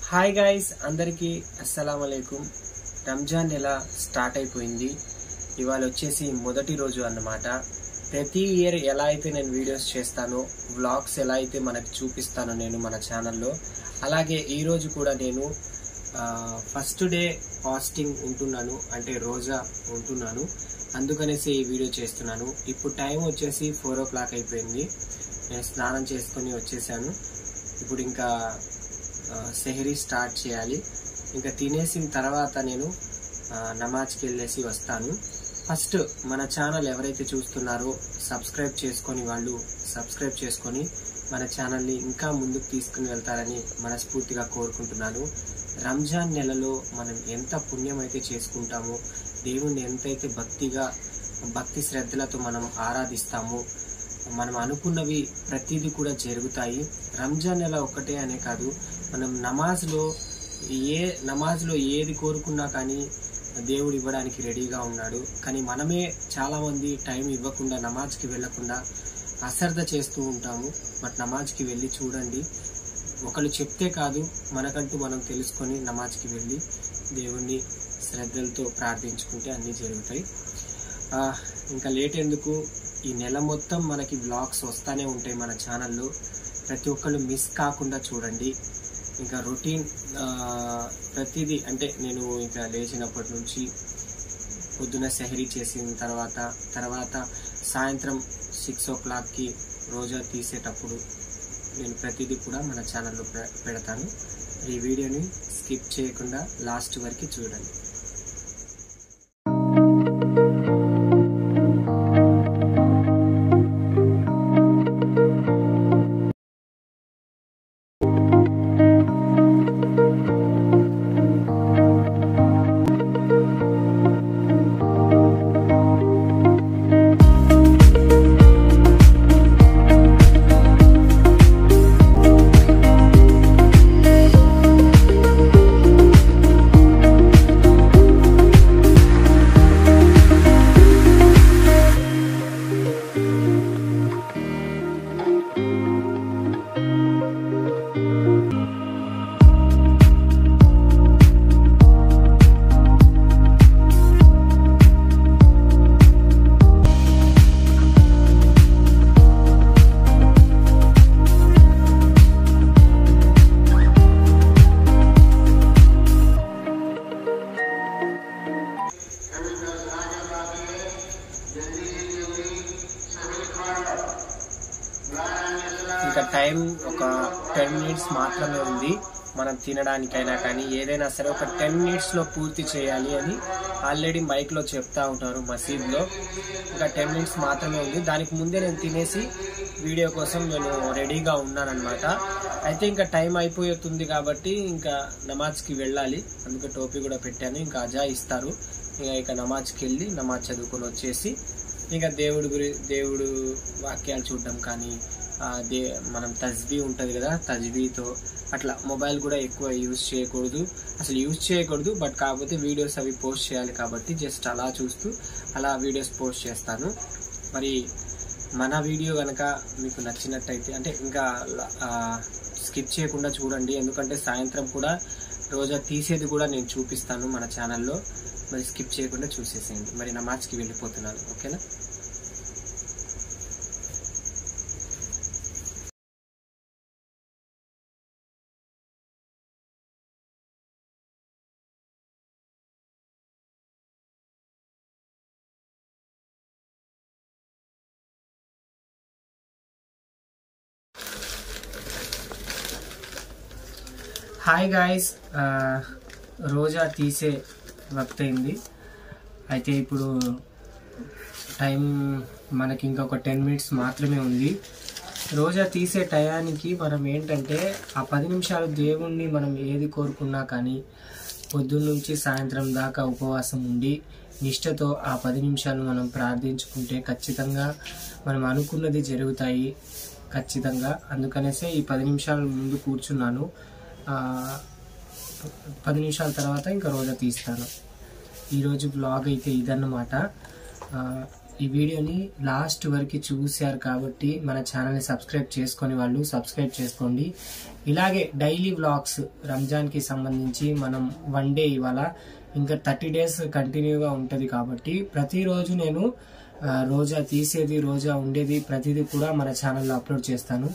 Hi guys, అందరికీ అస్సలాము అలైకుం. రంజాన్ నెల స్టార్ట్ అయిపోయింది. ఇవాళ వచ్చేసి మొదటి రోజు అన్నమాట. ప్రతి ఇయర్ ఎలా అయితే నేను వీడియోస్ చేస్తానో, వ్లాగ్స్ ఎలా అయితే మనకు చూపిస్తానో నేను మన ఛానల్లో, అలాగే ఈ రోజు కూడా నేను ఫస్ట్ డే ఫాస్టింగ్ ఉంటున్నాను, అంటే రోజా ఉంటున్నాను. అందుకనేసి ఈ వీడియో చేస్తున్నాను. ఇప్పుడు టైం వచ్చేసి 4 o'clock అయిపోయింది. నేను స్నానం చేసుకొని వచ్చేసాను. ఇప్పుడు ఇంకా సెహరీ స్టార్ట్ చేయాలి. ఇంకా తినేసిన తర్వాత నేను నమాజ్కి వెళ్ళేసి వస్తాను. ఫస్ట్ మన ఛానల్ ఎవరైతే చూస్తున్నారో సబ్స్క్రైబ్ చేసుకొని వాళ్ళు సబ్స్క్రైబ్ చేసుకొని మన ఛానల్ని ఇంకా ముందుకు తీసుకుని వెళ్తారని మనస్ఫూర్తిగా కోరుకుంటున్నాను. రంజాన్ నెలలో మనం ఎంత పుణ్యం అయితే చేసుకుంటామో, దేవుణ్ణి ఎంతైతే భక్తి శ్రద్ధలతో మనం ఆరాధిస్తామో, మనం అనుకున్నవి ప్రతిదీ కూడా జరుగుతాయి. రంజాన్ నెల ఒక్కటే అనే కాదు, మనం నమాజ్లో ఏది కోరుకున్నా కానీ దేవుడు ఇవ్వడానికి రెడీగా ఉన్నాడు. కానీ మనమే చాలా మంది టైం ఇవ్వకుండా నమాజ్కి వెళ్ళకుండా అశ్రద్ధ చేస్తూ ఉంటాము. బట్ నమాజ్కి వెళ్ళి చూడండి. ఒకళ్ళు చెప్తే కాదు, మనకంటూ మనం తెలుసుకొని నమాజ్కి వెళ్ళి దేవుణ్ణి శ్రద్ధలతో ప్రార్థించుకుంటే అన్నీ జరుగుతాయి. ఇంకా లేట్ ఎందుకు, ఈ నెల మొత్తం మనకి వ్లాగ్స్ వస్తూనే ఉంటాయి మన ఛానల్లో. ప్రతి ఒక్కళ్ళు మిస్ కాకుండా చూడండి. ఇంకా రొటీన్ ప్రతిదీ, అంటే నేను ఇంకా లేచినప్పటి నుంచి పొద్దున సెహరీ చేసిన తర్వాత సాయంత్రం 6 o'clockకి రోజా తీసేటప్పుడు నేను ప్రతిదీ కూడా మన ఛానల్లో పెడతాను. ఈ వీడియోని స్కిప్ చేయకుండా లాస్ట్ వరకు చూడండి. ఇంకా టైం ఒక 10 minutes మాత్రమే ఉంది మనం తినడానికైనా కానీ ఏదైనా సరే ఒక 10 minutesలో పూర్తి చేయాలి అని ఆల్రెడీ మైక్లో చెప్తా ఉంటారు మసీద్లో. ఇంకా 10 minutes మాత్రమే ఉంది. దానికి ముందే నేను తినేసి వీడియో కోసం నేను రెడీగా ఉన్నానన్నమాట. అయితే ఇంకా టైం అయిపోతుంది కాబట్టి ఇంకా నమాజ్కి వెళ్ళాలి. అందుకే టోపీ కూడా పెట్టాను. ఇంకా అజా ఇస్తారు. ఇక నమాజ్కి వెళ్ళి నమాజ్ చదువుకొని వచ్చేసి ఇంకా దేవుడు వాక్యాలు చూడడం కానీ, మనం తజ్బీ ఉంటుంది కదా, తజ్బీతో అట్లా మొబైల్ కూడా ఎక్కువ యూజ్ చేయకూడదు. బట్ కాకపోతే వీడియోస్ అవి పోస్ట్ చేయాలి కాబట్టి జస్ట్ అలా చూస్తూ అలా వీడియోస్ పోస్ట్ చేస్తాను. మరి మన వీడియో కనుక మీకు నచ్చినట్టయితే అంటే ఇంకా స్కిప్ చేయకుండా చూడండి. ఎందుకంటే సాయంత్రం కూడా రోజా తీసేది కూడా నేను చూపిస్తాను మన ఛానల్లో. మరి స్కిప్ చేయకుండా చూసేసేయండి. మరి నమాజ్కి వెళ్ళిపోతున్నాను, ఓకేనా? హాయ్ గాయస్, రోజా తీసే వక్త్ అయింది. అయితే ఇప్పుడు టైం మనకి ఇంకొక 10 minutes మాత్రమే ఉంది. రోజా తీసే టయానికి మనం ఏంటంటే ఆ 10 నిమిషాలు దేవుణ్ణి మనం ఏది కోరుకున్నా కానీ పొద్దున్న నుంచి సాయంత్రం దాకా ఉపవాసం ఉండి నిష్ఠతో ఆ 10 నిమిషాలు మనం ప్రార్థించుకుంటే ఖచ్చితంగా మనం అనుకున్నది జరుగుతాయి ఖచ్చితంగా. అందుకనేసే ఈ 10 నిమిషాల ముందు కూర్చున్నాను. 10 నిమిషాల తర్వాత ఇంకా రోజా తీస్తాను. ఈరోజు బ్లాగ్ అయితే ఇదన్నమాట. ఈ వీడియోని లాస్ట్ వరకు చూశారు కాబట్టి మన ఛానల్ని సబ్స్క్రైబ్ చేసుకొని వాళ్ళు సబ్స్క్రైబ్ చేసుకోండి. ఇలాగే డైలీ వ్లాగ్స్ రంజాన్కి సంబంధించి మనం 1 డే ఇవాళ ఇంకా 30 days కంటిన్యూగా ఉంటుంది కాబట్టి ప్రతిరోజు నేను రోజా తీసేది రోజా ఉండేది ప్రతిదీ కూడా మన ఛానల్లో అప్లోడ్ చేస్తాను.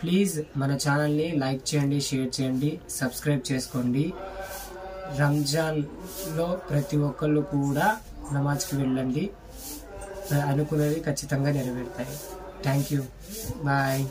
ప్లీజ్ మన ఛానల్ని లైక్ చేయండి, షేర్ చేయండి, సబ్స్క్రైబ్ చేసుకోండి. రంజాన్లో ప్రతి ఒక్కళ్ళు కూడా నమాజ్కి వెళ్ళండి, అనుకునేది ఖచ్చితంగా నెరవేరుతాయి. Thank you, bye.